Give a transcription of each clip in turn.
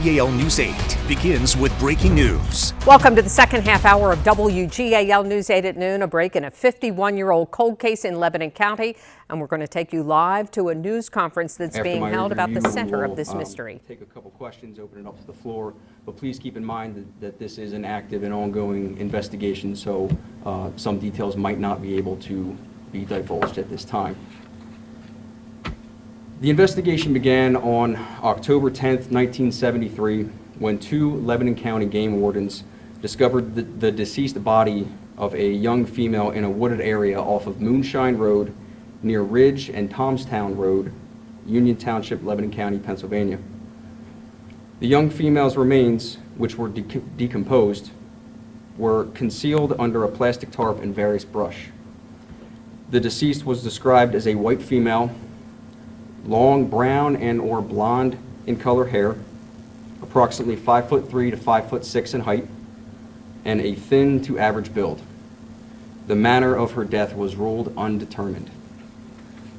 WGAL News 8 begins with breaking news. Welcome to the second half hour of WGAL News 8 at noon. A break in a 51-year-old cold case in Lebanon County. And we're going to take you live to a news conference that's being held about the center of this mystery. Take a couple questions, open it up to the floor. But please keep in mind that this is an active and ongoing investigation, so some details might not be able to be divulged at this time. The investigation began on October 10th, 1973, when two Lebanon County game wardens discovered the deceased body of a young female in a wooded area off of Moonshine Road near Ridge and Tomstown Road, Union Township, Lebanon County, Pennsylvania. The young female's remains, which were decomposed, were concealed under a plastic tarp and various brush. The deceased was described as a white female, long brown and or blonde in color hair, approximately 5'3" to 5'6" in height, and a thin to average build. The manner of her death was ruled undetermined.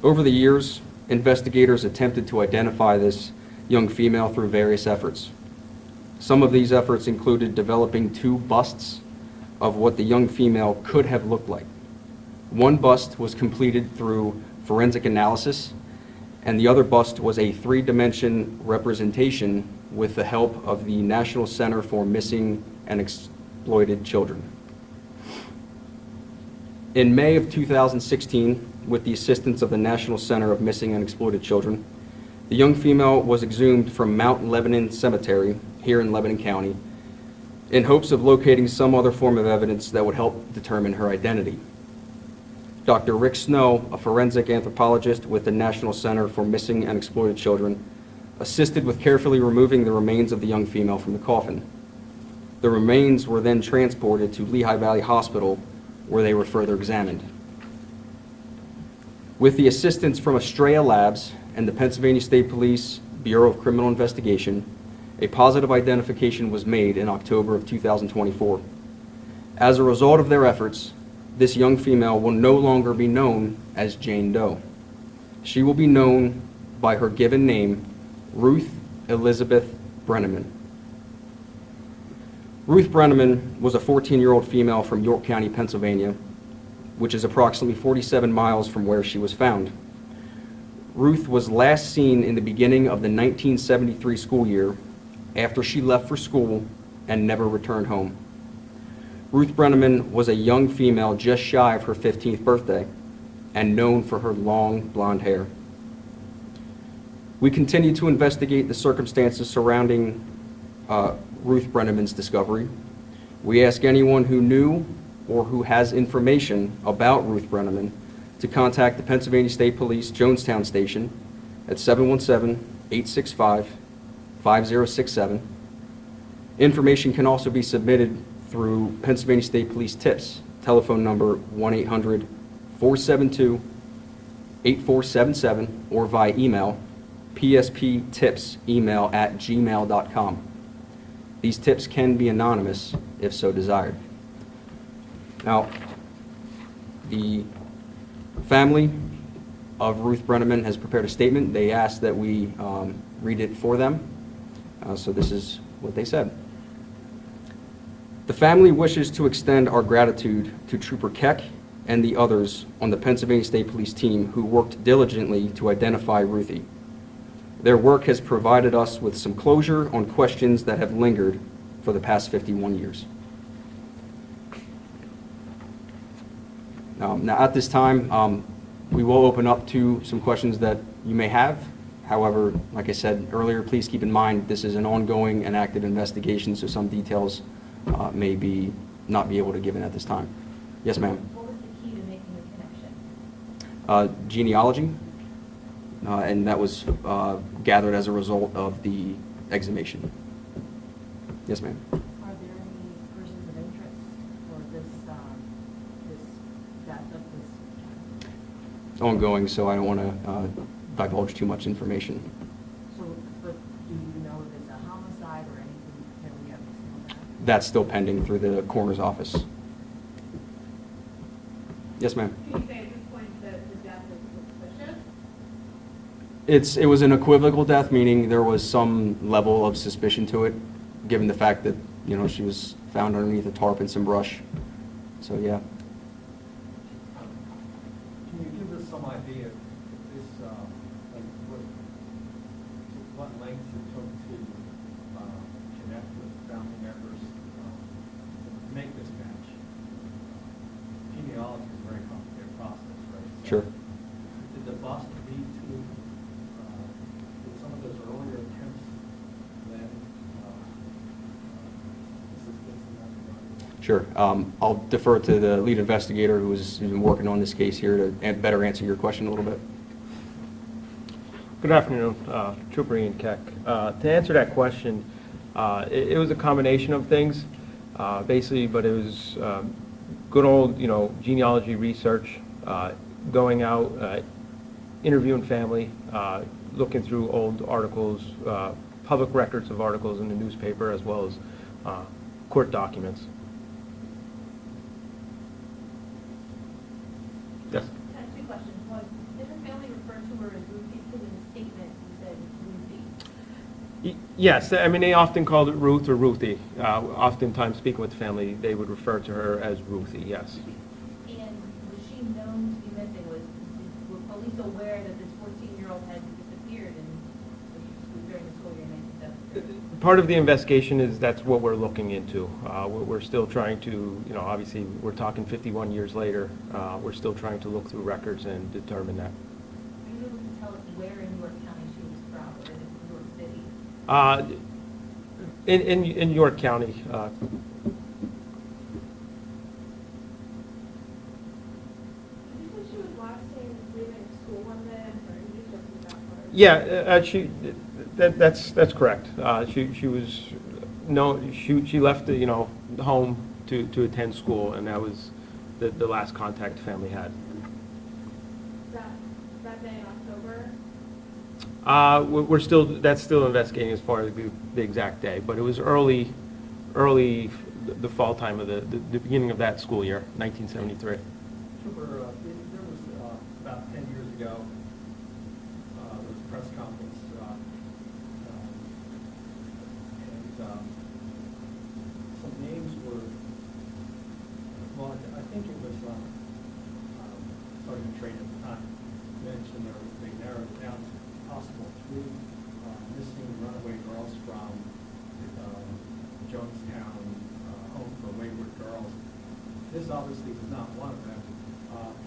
Over the years, investigators attempted to identify this young female through various efforts. Some of these efforts included developing two busts of what the young female could have looked like. One bust was completed through forensic analysis, and the other bust was a three-dimension representation with the help of the National Center for Missing and Exploited Children. In May of 2016, with the assistance of the National Center of Missing and Exploited Children, the young female was exhumed from Mount Lebanon Cemetery here in Lebanon County in hopes of locating some other form of evidence that would help determine her identity. Dr. Rick Snow, a forensic anthropologist with the National Center for Missing and Exploited Children, assisted with carefully removing the remains of the young female from the coffin. The remains were then transported to Lehigh Valley Hospital, where they were further examined. With the assistance from Estrella Labs and the Pennsylvania State Police Bureau of Criminal Investigation, a positive identification was made in October of 2024. As a result of their efforts, this young female will no longer be known as Jane Doe. She will be known by her given name, Ruth Elizabeth Brenneman. Ruth Brenneman was a 14-year-old female from York County, Pennsylvania, which is approximately 47 miles from where she was found. Ruth was last seen in the beginning of the 1973 school year after she left for school and never returned home. Ruth Brenneman was a young female just shy of her 15th birthday and known for her long blonde hair. We continue to investigate the circumstances surrounding Ruth Brenneman's discovery. We ask anyone who knew or who has information about Ruth Brenneman to contact the Pennsylvania State Police Jonestown Station at 717-865-5067. Information can also be submitted through Pennsylvania State Police TIPS, telephone number 1-800-472-8477, or via email, psptipsemail@gmail.com. These tips can be anonymous if so desired. Now, the family of Ruth Brenneman has prepared a statement. They asked that we read it for them. So this is what they said. The family wishes to extend our gratitude to Trooper Keck and the others on the Pennsylvania State Police team who worked diligently to identify Ruthie. Their work has provided us with some closure on questions that have lingered for the past 51 years. Now at this time, we will open up to some questions that you may have. However, like I said earlier, please keep in mind this is an ongoing and active investigation, so some details may not be able to give in at this time. Yes, ma'am. What was the key to making the connection? Genealogy, and that was gathered as a result of the exhumation. Yes, ma'am. Are there any persons of interest for this death of this child? It's ongoing, so I don't want to divulge too much information. So, but do you know if it's a homicide or anything? Can we have that? That's still pending through the coroner's office. Yes, ma'am. Can you say at this point that the death is suspicious? It was an equivocal death, meaning there was some level of suspicion to it, given the fact that, you know, she was found underneath a tarp and some brush. So, yeah. Can you give us some idea if this, like what lengths it took to connect with family members to make this match? Genealogy is a very complicated process, right? Sure. Did the bust lead to did some of those earlier attempts then assistance in that regard? Sure. I'll defer to the lead investigator who's been working on this case here to better answer your question a little bit. Good afternoon, Trooper Ian Keck. To answer that question, it was a combination of things, basically, but it was good old, you know, genealogy research, going out, interviewing family, looking through old articles, public records of articles in the newspaper, as well as court documents. Yes. I have two questions. One, did the family refer to her as Ruthie? Because in the statement you said Ruthie. Yes, I mean, they often called it Ruth or Ruthie. Oftentimes, speaking with the family, they would refer to her as Ruthie, yes. And was she known to be missing? Were police aware that this 14-year-old had disappeared during the school year in 1973? Part of the investigation is that's what we're looking into. We're still trying to, you know, obviously, we're talking 51 years later. We're still trying to look through records and determine that. Are you able to tell us where in York County she was from, or in York City? In York County. Did you say she was last seen leaving school one day? I'm sorry, you just opened that part. Yeah, that's correct. She was she left the, you know, home to attend school, and that was the last contact the family had. That day in October? That's still investigating as far as the exact day, but it was early the fall time of the beginning of that school year, 1973. Trooper, there was about 10 years ago, there was a press conference, and some names were, well, I think it was Sergeant Train at the time mentioned they narrowed it down to possible 3 missing runaway girls from Jonestown Home for Wayward Girls. This obviously was not one of them.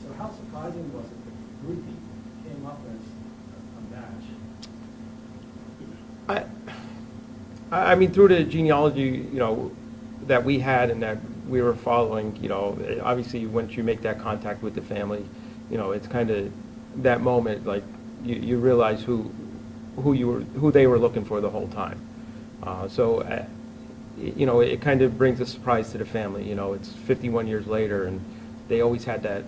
So how surprising was it that Ruthie came up as a match? I mean, through the genealogy, you know, that we had and that we were following, you know, obviously once you make that contact with the family, you know, it's kind of that moment, like you realize who they were looking for the whole time. You know, it kind of brings a surprise to the family. You know, it's 51 years later, and they always had that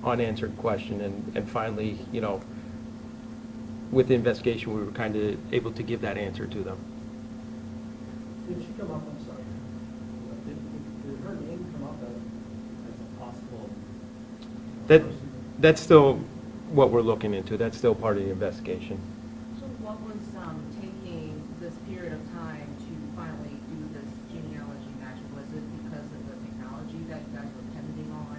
unanswered question, and finally, you know, with the investigation, we were kind of able to give that answer to them. Did she come up, I'm sorry, did her name come up as a possible person? That's still what we're looking into. That's still part of the investigation. So what was taking this period of time to finally do this genealogy match? Was it because of the technology that you guys were depending on,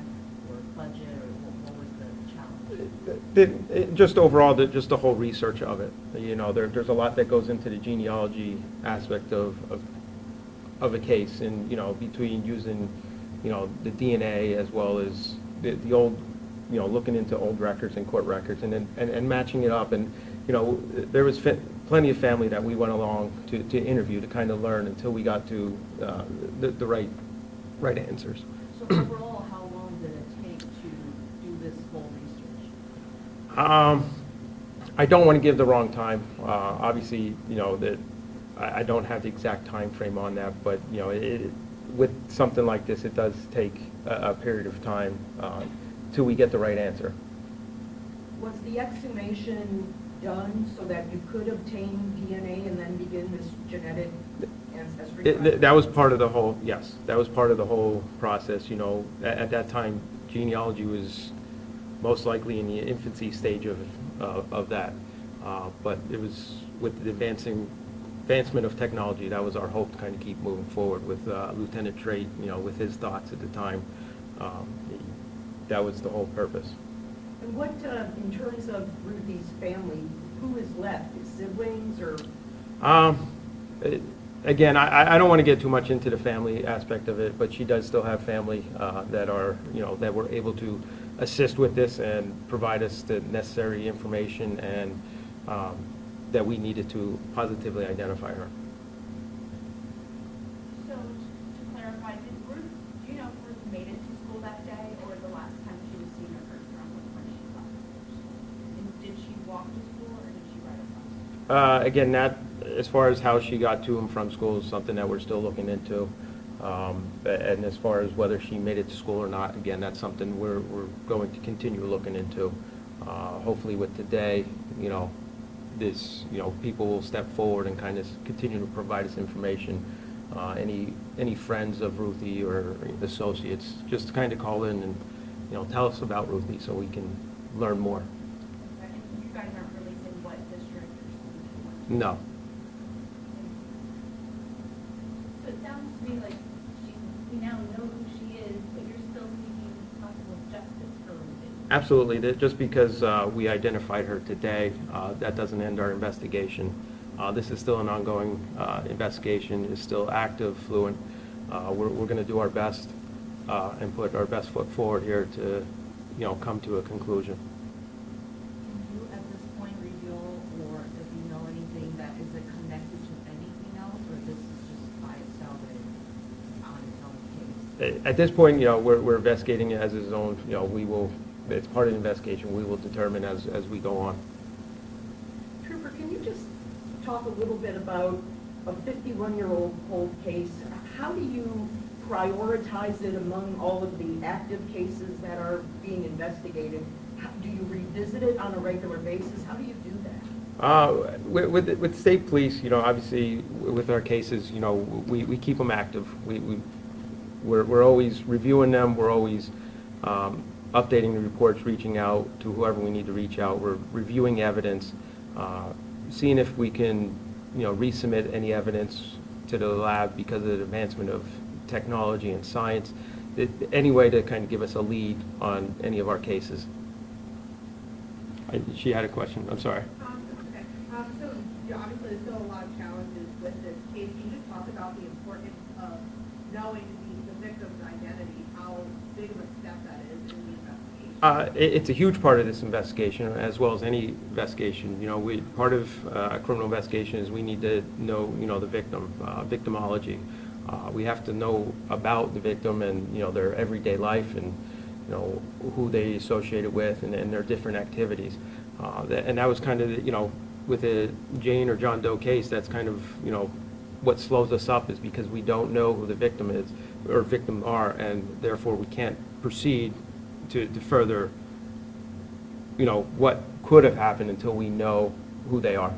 or budget, or what was the challenge? Just overall, just the whole research of it. You know, there's a lot that goes into the genealogy aspect of a case, and, you know, between using, you know, the DNA as well as the old, you know, looking into old records and court records, and then and matching it up. And, you know, there was plenty of family that we went along to interview to kind of learn until we got to the right answers. So overall, how long did it take to do this whole research? I don't want to give the wrong time. Obviously, you know, that I don't have the exact time frame on that, but, you know, with something like this, it does take a period of time till we get the right answer. Was the exhumation done so that you could obtain DNA and then begin this genetic ancestry process? That was part of the whole, yes, that was part of the whole process. You know, at that time, genealogy was most likely in the infancy stage of that. But it was with the advancement of technology, that was our hope to kind of keep moving forward with Lieutenant Trait, with his thoughts at the time. That was the whole purpose. And what, in terms of Ruthie's family, who is left? His siblings or? Again, I don't want to get too much into the family aspect of it, but she does still have family that are, that were able to assist with this and provide us the necessary information and that we needed to positively identify her. So, to clarify, do you know if Ruth made it to school that day, or the last time she was seen or heard from was when she left school? And did she walk to school, or did she ride a bus? Again, that, as far as how she got to and from school, is something that we're still looking into. And as far as whether she made it to school or not, again, that's something we're going to continue looking into. Hopefully with today, people will step forward and kind of continue to provide us information. Any friends of Ruthie or associates, just kind of call in and, tell us about Ruthie so we can learn more. And you guys aren't releasing what district or school she went to? No. So it sounds to me like we now know who she is, but you're still seeking possible justice for Ruthie. Absolutely. Just because we identified her today, that doesn't end our investigation. This is still an ongoing investigation. It's still active, fluent. We're going to do our best and put our best foot forward here to, come to a conclusion. Can you at this point reveal, or if you know anything that is it connected to anything else, or this is just by itself and on its own case? At this point, we're investigating it as its own. We will. It's part of the investigation. We will determine as we go on. Trooper, can you just talk a little bit about a 51-year-old cold case? How do you prioritize it among all of the active cases that are being investigated? Do you revisit it on a regular basis? How do you do that? With state police, obviously with our cases, we keep them active. We're always reviewing them. We're always updating the reports, reaching out to whoever we need to reach out. We're reviewing evidence, seeing if we can, resubmit any evidence to the lab because of the advancement of technology and science. Any way to kind of give us a lead on any of our cases. She had a question. I'm sorry. Okay. So obviously there's still a lot of challenges with this case. Can you just talk about the importance of knowing the victim's identity, how big of a step that is in the investigation? It's a huge part of this investigation, as well as any investigation. Part of a criminal investigation is we need to know, the victim, victimology. We have to know about the victim and, their everyday life and, who they associated with and their different activities. And that was kind of, with a Jane or John Doe case, that's kind of, what slows us up is because we don't know who the victim is or victim are, and therefore we can't proceed to further, what could have happened until we know who they are.